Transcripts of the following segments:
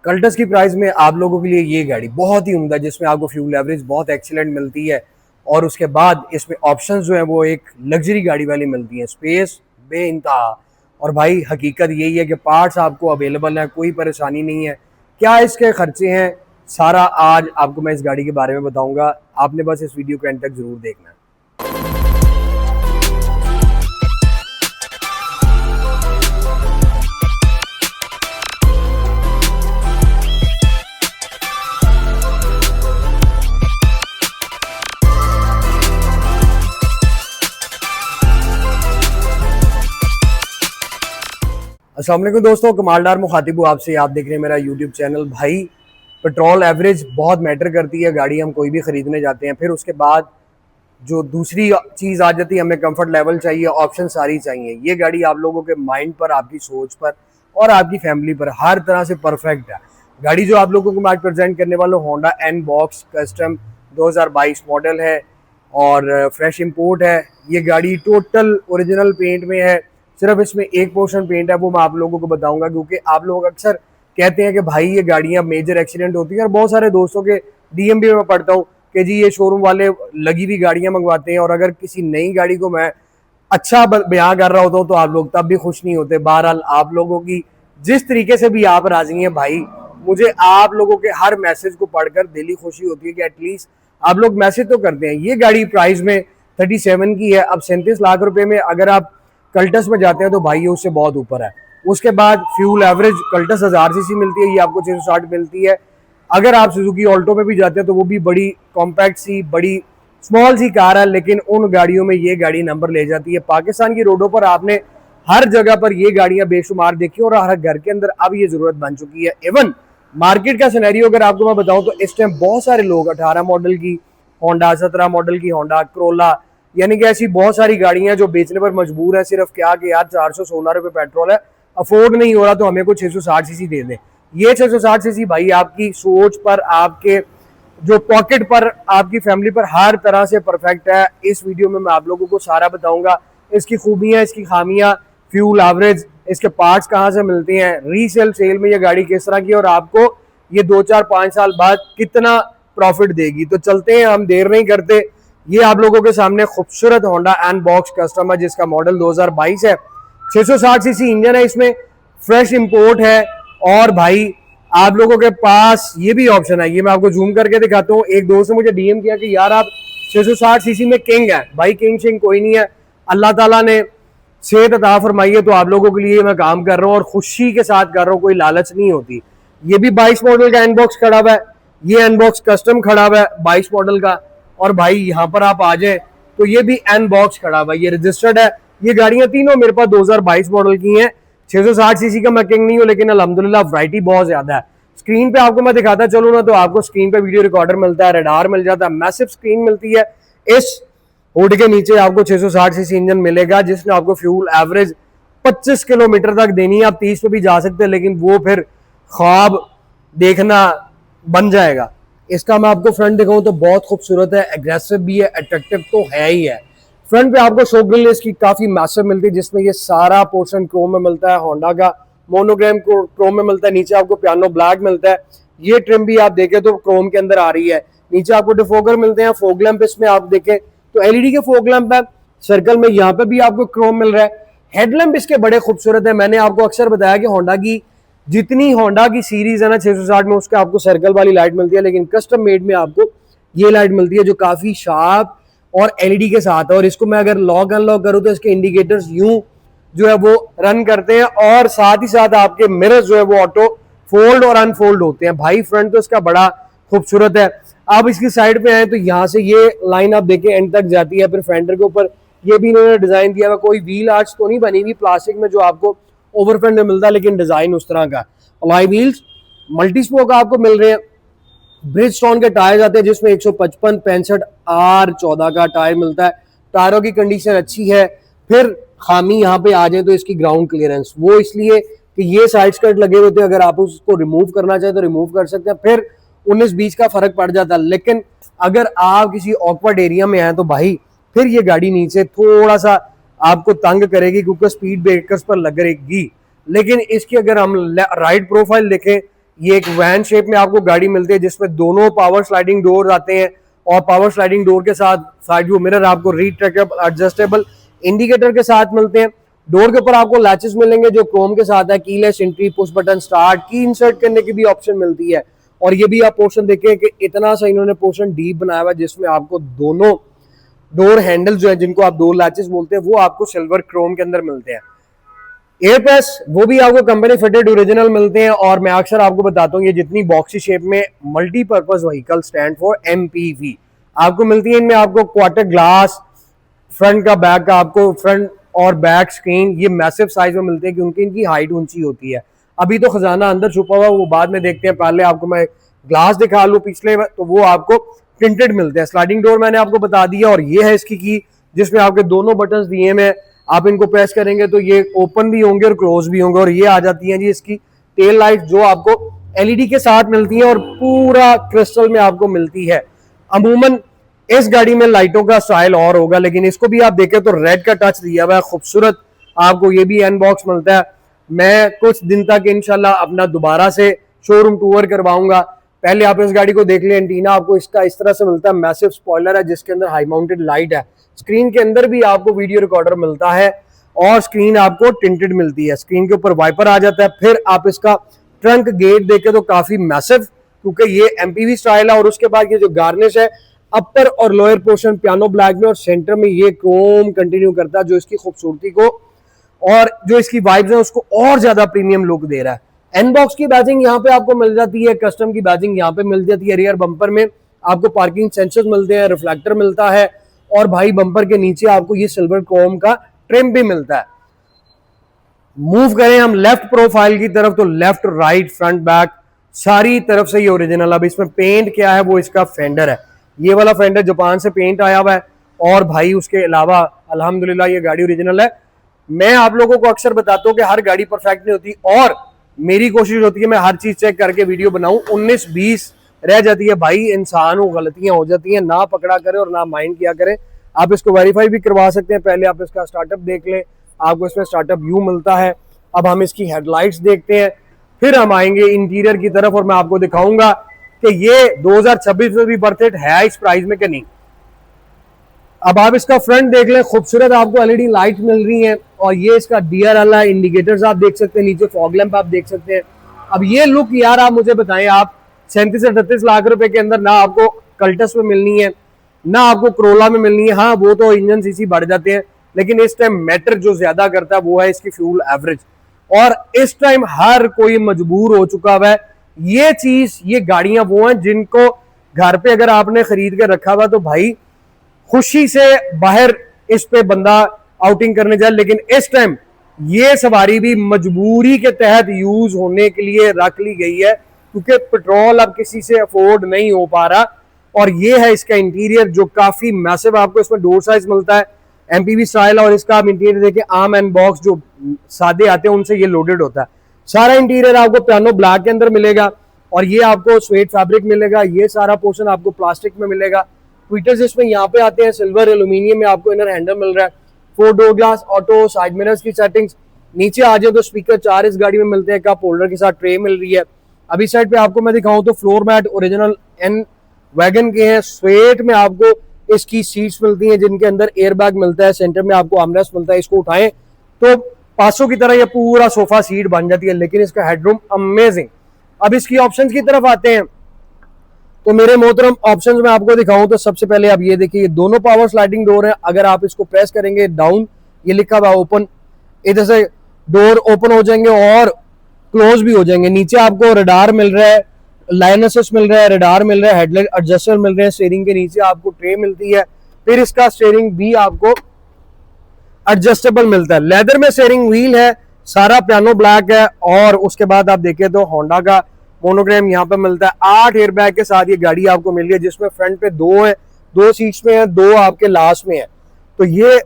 Cultus की price में आप लोगों के लिए ये गाड़ी बहुत ही उम्दा, जिसमें आपको फ्यूल एवरेज बहुत एक्सीलेंट मिलती है और उसके बाद इसमें ऑप्शंस जो है वो एक लग्जरी गाड़ी वाली मिलती है, स्पेस बेइंतहा। और भाई हकीकत यही है कि पार्ट्स आपको अवेलेबल है, कोई परेशानी नहीं है। क्या इसके खर्चे हैं, सारा आज आपको मैं इस गाड़ी के बारे में बताऊंगा। आपने बस इस वीडियो को एंड तक जरूर देखना है। अस्सलाम वालेकुम दोस्तों, कमालदार मुखातिब हूँ आपसे। आप देख रहे हैं मेरा यूट्यूब चैनल। भाई पेट्रोल एवरेज बहुत मैटर करती है, गाड़ी हम कोई भी ख़रीदने जाते हैं। फिर उसके बाद जो दूसरी चीज़ आ जाती है, हमें कंफर्ट लेवल चाहिए, ऑप्शन सारी चाहिए। ये गाड़ी आप लोगों के माइंड पर, आपकी सोच पर और आपकी फैमिली पर हर तरह से परफेक्ट है। गाड़ी जो आप लोगों को मैं आज प्रेजेंट करने वाला हूँ, Honda N Box custom 2022 model है और फ्रेश इंपोर्ट है। ये गाड़ी टोटल ओरिजिनल पेंट में है, सिर्फ इसमें एक पोर्शन पेंट है, वो मैं आप लोगों को बताऊंगा। क्योंकि आप लोग अक्सर कहते हैं कि भाई ये गाड़ियां मेजर एक्सीडेंट होती है, और बहुत सारे दोस्तों के डीएम भी मैं पढ़ता हूँ कि जी ये शोरूम वाले लगी हुई गाड़ियां मंगवाते हैं, और अगर किसी नई गाड़ी को मैं अच्छा बयां कर रहा होता हूँ तो आप लोग तब भी खुश नहीं होते। बहरहाल आप लोगों की जिस तरीके से भी आप राजी हैं भाई, मुझे आप लोगों के हर मैसेज को पढ़कर दिली खुशी होती है कि एटलीस्ट आप लोग मैसेज तो करते हैं। ये गाड़ी प्राइस में 37 की है। अब 37 लाख रुपए में अगर आप कल्टस में जाते हैं तो भाई ये उससे बहुत ऊपर है। उसके बाद फ्यूल एवरेज कल्टस 1000 सीसी मिलती है, ये आपको 660 मिलती है। अगर आप सुजुकी ऑल्टो में भी जाते हैं तो वो भी बड़ी कॉम्पैक्ट सी, बड़ी स्मॉल सी कार है, लेकिन उन गाड़ियों में ये गाड़ी नंबर ले जाती है। पाकिस्तान की रोडों पर आपने हर जगह पर ये गाड़ियां बेशुमार देखी और हर घर के अंदर अब ये जरूरत बन चुकी है। इवन मार्केट का सिनेरियो अगर आपको मैं बताऊं तो इस टाइम बहुत सारे लोग 18 मॉडल की होंडा, 17 मॉडल की होंडा क्रोला, यानी कि ऐसी बहुत सारी गाड़ियां जो बेचने पर मजबूर है। सिर्फ क्या कि यार 416 रुपए पेट्रोल है, अफोर्ड नहीं हो रहा तो हमें को 660 सीसी दे दें। ये 660 सीसी भाई आपकी सोच पर, आपके जो पॉकेट पर, आपकी फैमिली पर हर तरह से परफेक्ट है। इस वीडियो में मैं आप लोगों को सारा बताऊंगा, इसकी खूबियां, इसकी खामियां, फ्यूल एवरेज, इसके पार्ट्स कहाँ से मिलते हैं, रीसेल सेल में ये गाड़ी किस तरह की, और आपको ये 2-4-5 साल बाद कितना प्रॉफिट देगी। तो चलते हैं, हम देर नहीं करते। ये आप लोगों के सामने खूबसूरत होंडा एन बॉक्स कस्टम है, जिसका मॉडल 2022 है। 660 सीसी इंजन है, इसमें फ्रेश इंपोर्ट है। और भाई आप लोगों के पास ये भी ऑप्शन है, ये मैं आपको जूम करके दिखाता हूँ। एक दोस्त ने मुझे डीएम किया कि यार आप 660 सीसी में किंग है। भाई किंग शिंग कोई नहीं है, अल्लाह ताला ने सेहत अता फरमाई है, तो आप लोगों के लिए मैं काम कर रहा हूँ और खुशी के साथ कर रहा हूँ, कोई लालच नहीं होती। ये भी 22 मॉडल का एनबॉक्स खड़ा हुआ है, ये एनबॉक्स कस्टम खड़ा हुआ है 22 मॉडल का। और भाई यहाँ पर आप आ जाए तो ये भी एनबॉक्स खड़ा हुआ है, ये रजिस्टर्ड है। ये गाड़ियां तीनों मेरे पास 2022 मॉडल की हैं। 660 सीसी का मैं किंग नहीं हूँ, लेकिन अल्हम्दुलिल्लाह वैरायटी बहुत ज्यादा है। स्क्रीन पे आपको मैं दिखाता चलूँ ना, तो आपको स्क्रीन पे वीडियो रिकॉर्डर मिलता है, रडार मिल जाता है, मैसिव स्क्रीन मिलती है। इस हुड के नीचे आपको 660 सीसी इंजन मिलेगा, जिसने आपको फ्यूल एवरेज 25 किलोमीटर तक देनी है। आप 30 पे भी जा सकते हैं, लेकिन वो फिर ख्वाब देखना बन जाएगा। इसका मैं आपको फ्रंट दिखाऊं तो बहुत खूबसूरत है, एग्रेसिव भी है, अट्रैक्टिव तो है ही है। फ्रंट पे आपको शो ग्रिल इसकी काफी मैसिव मिलती है, जिसमें ये सारा पोर्शन क्रोम में मिलता है। होंडा का मोनोग्राम क्रोम में मिलता है। नीचे आपको पियानो ब्लैक मिलता है। ये ट्रिम भी आप देखें तो क्रोम के अंदर आ रही है। नीचे आपको डिफोगर मिलते हैं। फोग लैंप इसमें आप देखें तो एलईडी के फोग लैंप है। सर्कल में यहाँ पे भी आपको क्रोम मिल रहा है। हेडलैम्प इसके बड़े खूबसूरत है। मैंने आपको अक्सर बताया कि होंडा की जितनी होंडा की सीरीज है ना 660 में, उसके आपको सर्कल वाली लाइट मिलती है, लेकिन कस्टम मेड में आपको ये लाइट मिलती है जो काफी शार्प और एलईडी के साथ है। और इसको मैं अगर लॉक अनलॉक करूँ तो इसके इंडिकेटर्स यूं जो है वो रन करते हैं, और साथ ही साथ आपके मिरर्स जो है वो ऑटो फोल्ड और अनफोल्ड होते हैं। भाई फ्रंट तो इसका बड़ा खूबसूरत है। आप इसकी साइड पे आए तो यहाँ से ये लाइन आप देखें एंड तक जाती है। फिर फेंडर के ऊपर ये भी इन्होंने डिजाइन दिया हुआ, कोई व्हील आर्च तो नहीं बनी हुई प्लास्टिक में जो आपको ओवरफ्रंट में मिलता है, लेकिन डिजाइन उस तरह का। अलॉय व्हील्स मल्टी स्पोक आपको मिल रहे हैं। ब्रिजस्टोन के टायर आते हैं, जिसमें 155-65 R14 का टायर मिलता है। टायरों की कंडीशन अच्छी है। फिर खामी यहाँ पे आ जाए तो इसकी ग्राउंड क्लियरेंस, वो इसलिए कि ये साइड स्कर्ट लगे हुए थे, अगर आप उसको रिमूव करना चाहें तो रिमूव कर सकते हैं। फिर 19-20 का फर्क पड़ जाता है। लेकिन अगर आप किसी ऑकवर्ड एरिया में आए तो भाई फिर ये गाड़ी नीचे थोड़ा सा आपको तंग करेगी, क्योंकि स्पीड ब्रेकर्स पर लगेगी। लेकिन इसकी अगर हम राइड प्रोफाइल देखें, ये एक वैन शेप में आपको गाड़ी मिलती है जिसमें दोनों पावर स्लाइडिंग डोर आते हैं और पावर स्लाइडिंग डोर के साथ साइड व्यू मिरर आपको रीट्रैक्टेबल एडजस्टेबल इंडिकेटर के साथ मिलते हैं। डोर के ऊपर आपको लैचेस मिलेंगे जो क्रोम के साथ है, keyless entry, push button start, की इंसर्ट करने की भी ऑप्शन मिलती है। और ये भी आप पोर्शन देखें कि इतना सा इन्होंने पोर्शन डीप बनाया हुआ है जिसमें आपको दोनों डोर हैंडल जो है जिनको आप डोर लैचेस बोलते हैं वो आपको सिल्वर क्रोम के अंदर मिलते हैं। एयर प्रेस वो भी आपको कंपनी फिटेड ओरिजिनल मिलते हैं। और मैं अक्सर आपको बताता हूँ ये जितनी बॉक्सी शेप में multipurpose vehicle stand for MPV आपको मिलती है। इनमें आपको क्वार्टर ग्लास, फ्रंट का बैक का आपको फ्रंट और बैक स्क्रीन ये मैसिव साइज में मिलते हैं क्योंकि इनकी हाइट ऊंची होती है। अभी तो खजाना अंदर छुपा हुआ वो बाद में देखते हैं, पहले आपको मैं ग्लास दिखा लूं पिछले, तो वो आपको प्रिंटेड मिलते हैं। स्लाइडिंग डोर मैंने आपको बता दिया और ये है इसकी की जिसमें आपके दोनों बटन्स दिए हैं। आप इनको प्रेस करेंगे तो ये ओपन भी होंगे और क्लोज भी होंगे। और ये आ जाती है जी इसकी टेल लाइट जो आपको एलईडी के साथ मिलती है और पूरा क्रिस्टल में आपको मिलती है। अमूमन इस गाड़ी में लाइटों का स्टाइल और होगा लेकिन इसको भी आप देखें तो रेड का टच दिया हुआ है, खूबसूरत आपको ये भी अनबॉक्स मिलता है। मैं कुछ दिन तक इंशाल्लाह अपना दोबारा से शोरूम टूर करवाऊंगा। पहले आप इस गाड़ी को देख लें। एंटीना आपको इसका इस तरह से मिलता है, मैसिव स्पॉइलर है जिसके अंदर हाई माउंटेड लाइट है। स्क्रीन के अंदर भी आपको वीडियो रिकॉर्डर मिलता है और स्क्रीन आपको टिंटेड मिलती है। स्क्रीन के ऊपर वाइपर आ जाता है। फिर आप इसका ट्रंक गेट देखें तो काफी मैसिव क्योंकि ये एमपीवी स्टाइल है। और उसके बाद ये जो गार्निश है अपर और लोअर पोर्शन पियानो ब्लैक में और सेंटर में ये क्रोम कंटिन्यू करता है जो इसकी खूबसूरती को और जो इसकी वाइब्स है उसको और ज्यादा प्रीमियम लुक दे रहा है। एनबॉक्स की बैजिंग यहाँ पे आपको मिल जाती है, कस्टम की बैजिंग यहाँ पे मिल जाती है। रियर बम्पर में आपको पार्किंग सेंसर्स मिलते हैं, रिफ्लेक्टर मिलता है और भाई बम्पर के नीचे आपको ये सिल्वर क्रोम का ट्रिम भी मिलता है। मूव करें हम लेफ्ट प्रोफाइल की तरफ तो लेफ्ट राइट फ्रंट बैक सारी तरफ से ये ओरिजिनल। अब इसमें पेंट क्या है वो इसका फेंडर है, ये वाला फेंडर जापान से पेंट आया हुआ है। और भाई उसके अलावा अल्हम्दुलिल्लाह ये गाड़ी ओरिजिनल है। मैं आप लोगों को अक्सर बताता हूँ कि हर गाड़ी परफेक्ट नहीं होती और मेरी कोशिश होती है मैं हर चीज चेक करके वीडियो बनाऊं। 19-20 रह जाती है भाई, इंसान हो, गलतियां हो जाती हैं, ना पकड़ा करे और ना माइंड किया करे। आप इसको वेरीफाई भी करवा सकते हैं। पहले आप इसका स्टार्टअप देख लें, आपको इसमें स्टार्टअप व्यू मिलता है। अब हम इसकी हेडलाइट्स देखते हैं, फिर हम आएंगे इंटीरियर की तरफ और मैं आपको दिखाऊंगा कि ये 2026 में भी बर्थ इट है इस प्राइस में कि नहीं। अब आप इसका फ्रंट देख लें, खूबसूरत आपको एलईडी लाइट मिल रही है और ये इसका डीआरएल है, इंडिकेटर्स आप देख सकते हैं, नीचे फॉग लैंप आप देख सकते हैं। अब ये लुक यार आप मुझे बताएं, आप 37 से 38 लाख रुपए के अंदर ना आपको कल्टस में मिलनी है ना आपको क्रोला में मिलनी है। हाँ वो तो इंजन सीसी बढ़ जाते हैं लेकिन इस टाइम मैटर जो ज्यादा करता है वो है इसकी फ्यूल एवरेज। और इस टाइम हर कोई मजबूर हो चुका हुआ है। ये चीज ये गाड़ियां वो हैं जिनको घर पे अगर आपने खरीद के रखा हुआ तो भाई खुशी से बाहर इस पे बंदा आउटिंग करने जाए। लेकिन इस टाइम ये सवारी भी मजबूरी के तहत यूज होने के लिए रख ली गई है क्योंकि पेट्रोल अब किसी से अफोर्ड नहीं हो पा रहा। और ये है इसका इंटीरियर जो काफी मैसिव आपको इसमें डोर साइज मिलता है, एमपीवी स्टाइल। और इसका आप इंटीरियर देखिए, आर्म एंड बॉक्स जो सादे आते हैं उनसे ये लोडेड होता है। सारा इंटीरियर आपको पियानो ब्लैक के अंदर मिलेगा और ये आपको स्वेट फैब्रिक मिलेगा। ये सारा पोर्शन आपको प्लास्टिक में मिलेगा। ट्विटर्स इसमें यहाँ पे आते हैं, सिल्वर एल्यूमिनियम में आपको इनर हैंडल मिल रहा है। 4 door glass auto, side mirrors की सेटिंग्स। नीचे आ जाए तो स्पीकर 4 इस गाड़ी में मिलते हैं, कप होल्डर के साथ ट्रे मिल रही है। अभी साइड पे आपको मैं दिखाऊं तो floor mat original N wagon के हैं। स्वेट में आपको इसकी सीट्स मिलती हैं जिनके अंदर एयर बैग मिलता है। सेंटर में आपको आर्मरेस्ट मिलता है, इसको उठाएं तो 500 की तरह ये पूरा सोफा सीट बन जाती है। लेकिन इसका हेडरूम अमेजिंग। अब इसकी ऑप्शंस की तरफ आते हैं तो मेरे मोहतरम ऑप्शंस में आपको दिखाऊं तो सबसे पहले आप ये देखिए, दोनों पावर स्लाइडिंग डोर है। अगर आप इसको प्रेस करेंगे डाउन, ये लिखा हुआ ओपन, इधर से डोर ओपन हो जाएंगे और क्लोज भी हो जाएंगे। नीचे आपको रडार मिल रहा है, लाइन असिस्ट मिल रहा है, रडार मिल रहा है, हेडलाइट एडजस्टर मिल रहे हैं। स्टीयरिंग के नीचे आपको ट्रे मिलती है। फिर इसका स्टीयरिंग भी आपको एडजस्टेबल मिलता है। लेदर में स्टीयरिंग व्हील है, सारा पियानो ब्लैक है। और उसके बाद आप देखें तो होंडा का मोनोग्राम यहाँ पे मिलता है। 8 एयर बैग के साथ ये गाड़ी आपको मिल रही है जिसमें फ्रंट पे 2 है, 2 सीट्स में है, 2 आपके लास्ट में है। तो ये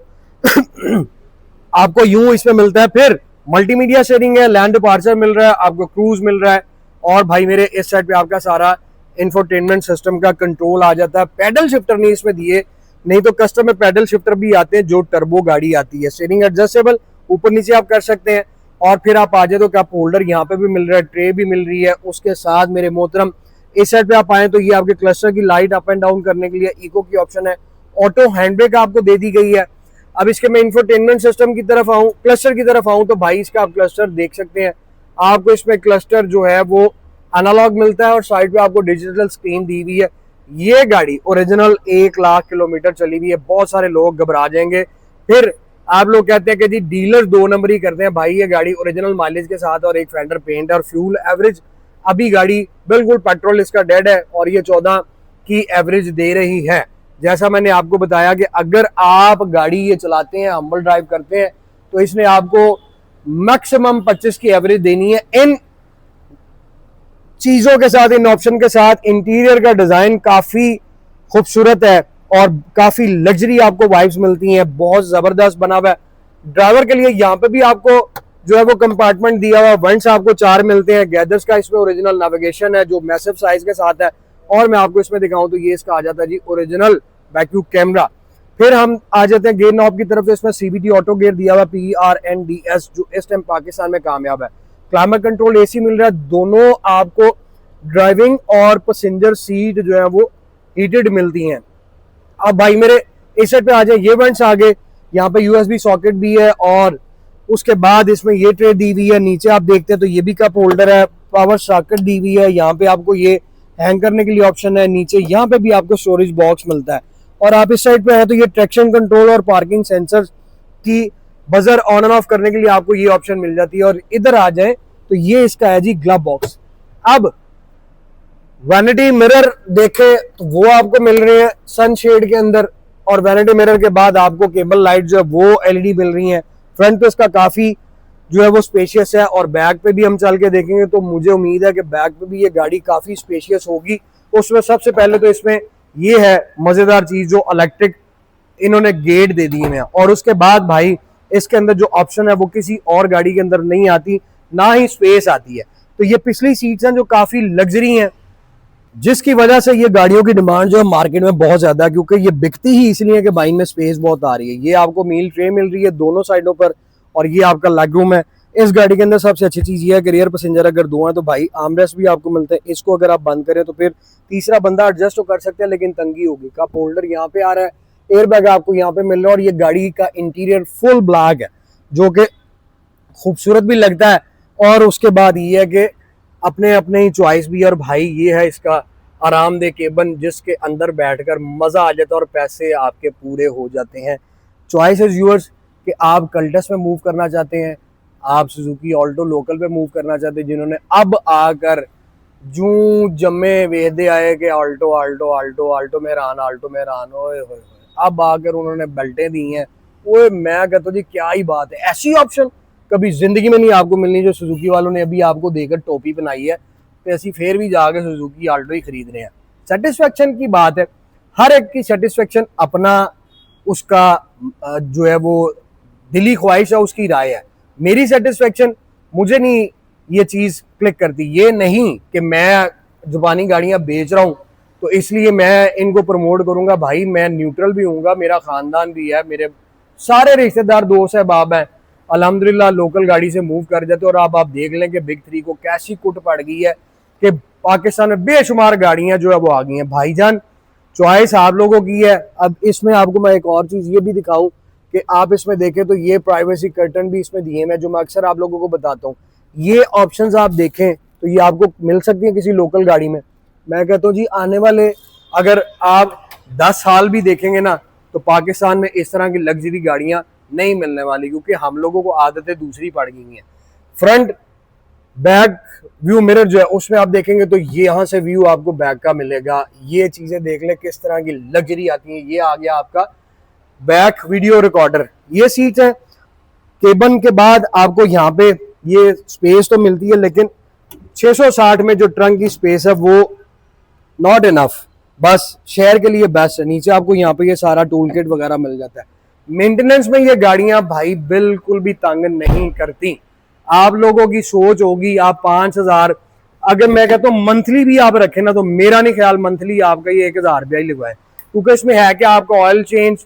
आपको यूं इसमें मिलता है। फिर मल्टीमीडिया शेयरिंग है, लैंड डिपार्चर मिल रहा है, आपको क्रूज मिल रहा है। और भाई मेरे इस साइड पे आपका सारा इंफोटेनमेंट सिस्टम का कंट्रोल आ जाता है। पैडल शिफ्टर नहीं इसमें दिए, नहीं तो कस्टम में पैडल शिफ्टर भी आते हैं जो टर्बो गाड़ी आती है। स्टीयरिंग एडजस्टेबल ऊपर नीचे आप कर सकते हैं। और फिर आप आ जाए तो कप होल्डर यहाँ पे भी मिल रहा है, ट्रे भी मिल रही है। उसके साथ मेरे मोहतरम इस साइड पे आप आए तो ये आपके क्लस्टर की लाइट अप एंड डाउन करने के लिए इको की ऑप्शन है। ऑटो हैंड ब्रेक आपको दे दी गई है। अब इसके मैं इंफोटेनमेंट सिस्टम की तरफ आऊँ, क्लस्टर की तरफ आऊँ तो भाई इसका आप क्लस्टर देख सकते हैं। आपको इसमें क्लस्टर जो है वो एनालॉग मिलता है और साइड पे आपको डिजिटल स्क्रीन दी हुई है। ये गाड़ी ओरिजिनल 1 लाख किलोमीटर चली हुई है। बहुत सारे लोग घबरा जाएंगे, फिर आप लोग कहते हैं कि जी डीलर 2 नंबर ही करते हैं। भाई ये गाड़ी ओरिजिनल माइलेज के साथ और एक फेंडर पेंट और फ्यूल एवरेज, अभी गाड़ी बिल्कुल पेट्रोल इसका डेड है और ये 14 की एवरेज दे रही है। जैसा मैंने आपको बताया कि अगर आप गाड़ी ये चलाते हैं, हम्बल ड्राइव करते हैं, तो इसने आपको मैक्सिमम 25 की एवरेज देनी है। इन चीजों के साथ, इन ऑप्शन के साथ इंटीरियर का डिजाइन काफी खूबसूरत है और काफी लग्जरी आपको वाइब्स मिलती हैं। बहुत जबरदस्त बना हुआ है। ड्राइवर के लिए यहाँ पे भी आपको जो है वो कंपार्टमेंट दिया हुआ, वंट्स आपको 4 मिलते हैं। गैदर्स का इसमें ओरिजिनल नेविगेशन है जो मैसिव साइज के साथ है। और मैं आपको इसमें दिखाऊं तो ये इसका आ जाता है जी ओरिजिनल वैक्यूम कैमरा। फिर हम आ जाते हैं गेयर नॉब की तरफ। इसमें CVT ऑटो गेयर दिया हुआ PRNDS जो इस टाइम पाकिस्तान में कामयाब है। क्लाइमेट कंट्रोल AC मिल रहा है। दोनों आपको ड्राइविंग और पैसेंजर सीट जो है वो हीटेड मिलती हैं। अब भाई मेरे इस साइड पे आ जाए, ये वंट्स आ गए। यहाँ पे USB सॉकेट भी है और उसके बाद इसमें ये ट्रे दी हुई है। नीचे आप देखते हैं तो ये भी कप होल्डर है, पावर सॉकेट दी हुई है। यहाँ पे आपको ये हैंग करने के लिए ऑप्शन है। नीचे यहाँ पे भी आपको स्टोरेज बॉक्स मिलता है। और आप इस साइड पे है तो ये ट्रैक्शन कंट्रोल और पार्किंग सेंसर की बजर ऑन एंड ऑफ करने के लिए आपको ये ऑप्शन मिल जाती है। और इधर आ जाए तो ये इसका है जी ग्लव बॉक्स। अब वैनिटी मिरर देखे तो वो आपको मिल रहे हैं सनशेड के अंदर, और वैनिटी मिरर के बाद आपको केबल लाइट जो है वो LED मिल रही हैं। फ्रंट पे इसका काफी जो है वो स्पेशियस है और बैक पे भी हम चल के देखेंगे तो मुझे उम्मीद है कि बैक पे भी ये गाड़ी काफी स्पेशियस होगी। उसमें सबसे पहले तो इसमें ये है मजेदार चीज जो इलेक्ट्रिक इन्होंने गेट दे दिए हैं। और उसके बाद भाई इसके अंदर जो ऑप्शन है वो किसी और गाड़ी के अंदर नहीं आती, ना ही स्पेस आती है। तो ये पिछली सीट्स हैं जो काफी लग्जरी हैं, जिसकी वजह से ये गाड़ियों की डिमांड जो है मार्केट में बहुत ज्यादा है, क्योंकि ये बिकती ही इसलिए कि भाई में स्पेस बहुत आ रही है। ये आपको मील ट्रे मिल रही है दोनों साइडों पर और ये आपका लेग रूम है। इस गाड़ी के अंदर सबसे अच्छी चीज ये है कि रियर पैसेंजर अगर 2 हैं तो भाई आर्मरेस्ट भी आपको मिलते हैं। इसको अगर आप बंद करें तो फिर तीसरा बंदा एडजस्ट तो कर सकते हैं, लेकिन तंगी होगी। कप होल्डर यहाँ पे आ रहा है, एयर बैग आपको यहाँ पे मिल रहा है और ये गाड़ी का इंटीरियर फुल ब्लैक है जो कि खूबसूरत भी लगता है। और उसके बाद ये है कि अपने अपने ही चॉइस भी है। और भाई ये है इसका आरामदेह केबन जिसके अंदर बैठकर मजा आ जाता है और पैसे आपके पूरे हो जाते हैं। चॉइस इज यूअर्स कि आप कल्टस में मूव करना चाहते हैं, आप सुजुकी ऑल्टो लोकल पे मूव करना चाहते हैं, जिन्होंने अब आकर जूं जमे वेदे आए कि Alto Alto Alto Alto Mehran Alto Mehran, ओए होए अब आकर उन्होंने बेल्टें दी हैं। ओए मैं कहता हूँ जी क्या ही बात है, ऐसी ऑप्शन कभी जिंदगी में नहीं आपको मिलनी जो सुजुकी वालों ने अभी आपको देकर टोपी बनाई है। तो ऐसी फिर भी जाके सुजुकी आल्टो ही खरीद रहे हैं। सेटिस्फेक्शन की बात है, हर एक की सेटिस्फेक्शन अपना उसका जो है वो दिली ख्वाहिश है, उसकी राय है। मेरी सेटिस्फेक्शन मुझे नहीं ये चीज क्लिक करती। ये नहीं कि मैं जुबानी गाड़ियां बेच रहा हूं तो इसलिए मैं इनको प्रमोट करूंगा। भाई मैं न्यूट्रल भी हूँगा, मेरा खानदान भी है, मेरे सारे रिश्तेदार दोस्त है बाब हैं, अल्हम्दुलिल्लाह लोकल गाड़ी से मूव कर जाते। और अब आप देख लें कि बिग 3 को कैसी कुट पड़ गई है कि पाकिस्तान में बेशुमार गाड़ियां जो है वो आ गई हैं। भाईजान चॉइस आप लोगों की है। अब इसमें आपको मैं एक और चीज ये भी दिखाऊं कि आप इसमें देखें तो ये प्राइवेसी कर्टन भी इसमें दिए हैं जो मैं अक्सर आप लोगों को बताता हूँ। ये ऑप्शंस आप देखें तो ये आपको मिल सकती है किसी लोकल गाड़ी में। मैं कहता हूँ जी आने वाले अगर आप 10 साल भी देखेंगे ना तो पाकिस्तान में इस तरह की लग्जरी गाड़ियां नहीं मिलने वाली, क्योंकि हम लोगों को आदतें दूसरी पड़ गई हैं। फ्रंट बैक व्यू मिरर जो है उसमें आप देखेंगे तो ये यहाँ से व्यू आपको बैक का मिलेगा। ये चीजें देख लें किस तरह की लग्जरी आती हैं। ये आ गया आपका बैक वीडियो रिकॉर्डर। ये सीट है। केबन के बाद आपको यहाँ पे ये स्पेस तो मिलती है, लेकिन 660 में जो ट्रंक की स्पेस है वो नॉट इनफ, बस शेयर के लिए बेस्ट है। नीचे आपको यहाँ पे ये सारा टूल किट वगैरह मिल जाता है। मेंटेनेंस में ये गाड़ियां भाई बिल्कुल भी तंग नहीं करती। आप लोगों की सोच होगी आप 5000, अगर मैं कहता हूँ मंथली भी आप रखें ना तो मेरा नहीं ख्याल मंथली आपका ये 1000 रुपया ही लगवाए, क्योंकि इसमें है कि आपका ऑयल चेंज,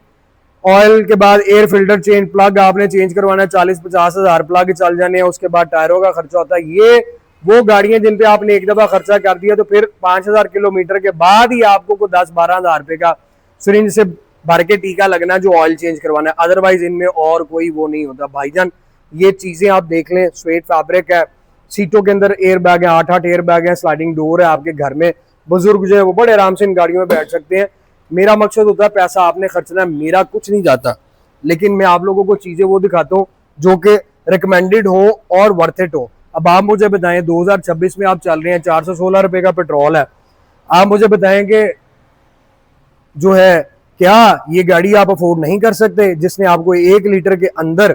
ऑयल के बाद एयर फिल्टर चेंज, प्लग आपने चेंज करवाना है, 40-50 हजार प्लग चल जाने हैं। उसके बाद टायरों का खर्चा होता है। ये वो गाड़ियां जिन पे आपने एक दफा खर्चा कर दिया तो फिर 5000 किलोमीटर के बाद ही आपको को 10-12 हजार रुपए का सिरिंज से भर के टीका लगना जो ऑयल चेंज करवाना है। अदरवाइज इनमें और कोई वो नहीं होता भाईजान। ये चीजें आप देख लें, स्वेट फैब्रिक है, सीटों के अंदर एयर बैग है, 8-8 एयर बैग है, स्लाइडिंग डोर है। आपके घर में बुजुर्ग जो है वो बड़े आराम से इन गाड़ियों में बैठ सकते हैं। मेरा मकसद होता है पैसा आपने खर्चना है, मेरा कुछ नहीं जाता, लेकिन मैं आप लोगों को चीजें वो दिखाता हूँ जो कि रिकमेंडेड हो और वर्थ इट हो। अब आप मुझे बताएं 2026 में आप चल रहे हैं, 416 रुपए का पेट्रोल है, आप मुझे बताएं कि जो है क्या ये गाड़ी आप अफोर्ड नहीं कर सकते, जिसने आपको 1 लीटर के अंदर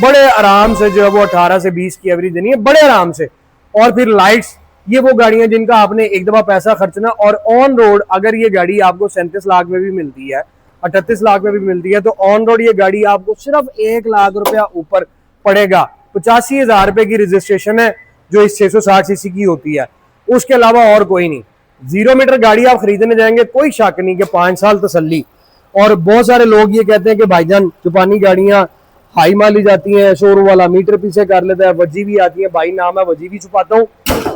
बड़े आराम से जो है वो 18 से 20 की एवरेज देनी है, बड़े आराम से। और फिर लाइट्स, ये वो गाड़ियां जिनका आपने एक दफा पैसा खर्चना, और ऑन रोड अगर ये गाड़ी आपको 37 लाख में भी मिलती है, 38 लाख में भी मिलती है, तो ऑन रोड ये गाड़ी आपको सिर्फ 1 लाख रुपया ऊपर पड़ेगा। 85 हजार रुपए की रजिस्ट्रेशन है जो इस 660 सीसी की होती है, उसके अलावा और कोई नहीं। 0 मीटर गाड़ी आप खरीदने जाएंगे, कोई शक नहीं कि 5 साल तसल्ली। और बहुत सारे लोग ये कहते हैं कि भाईजान जापानी गाड़ियां हाई माइलेज आती हैं, शोरूम वाला मीटर पीछे कर लेता है, वजी भी आती है। भाई ना मैं वजी भी छुपाता हूँ,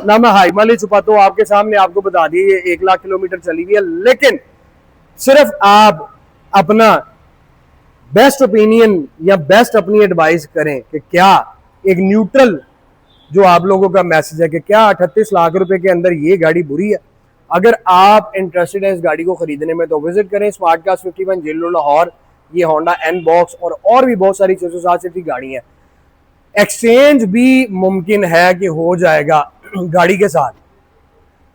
ना मैं हाई माइलेज छुपाता हूँ, आपके सामने आपको बता दिए ये 1 लाख किलोमीटर चली हुई है। लेकिन सिर्फ आप अपना बेस्ट ओपिनियन या बेस्ट अपनी एडवाइस करें कि क्या एक न्यूट्रल जो आप लोगों का मैसेज है कि क्या 38 लाख रुपए के अंदर ये गाड़ी बुरी है। अगर आप इंटरेस्टेड हैं इस गाड़ी को खरीदने में तो विजिट करें smart cars 51 jail road Lahore. ये होंडा एन बॉक्स और भी बहुत सारी 660 सीसी गाड़ी है। एक्सचेंज भी मुमकिन है कि हो जाएगा गाड़ी के साथ।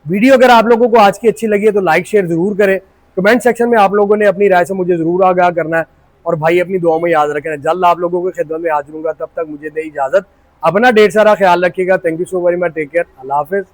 वीडियो अगर आप लोगों को आज की अच्छी लगी है तो लाइक शेयर जरूर करें। कमेंट सेक्शन में आप लोगों ने अपनी राय से मुझे जरूर आगाह करना है। और भाई अपनी दुआ में याद रखना, जल्द आप लोगों की खिदमत में हाजिर हूंगा। तब तक मुझे दे इजाजत, अपना ढेर सारा ख्याल रखिएगा। Thank you so very much, take care, Allah Hafiz.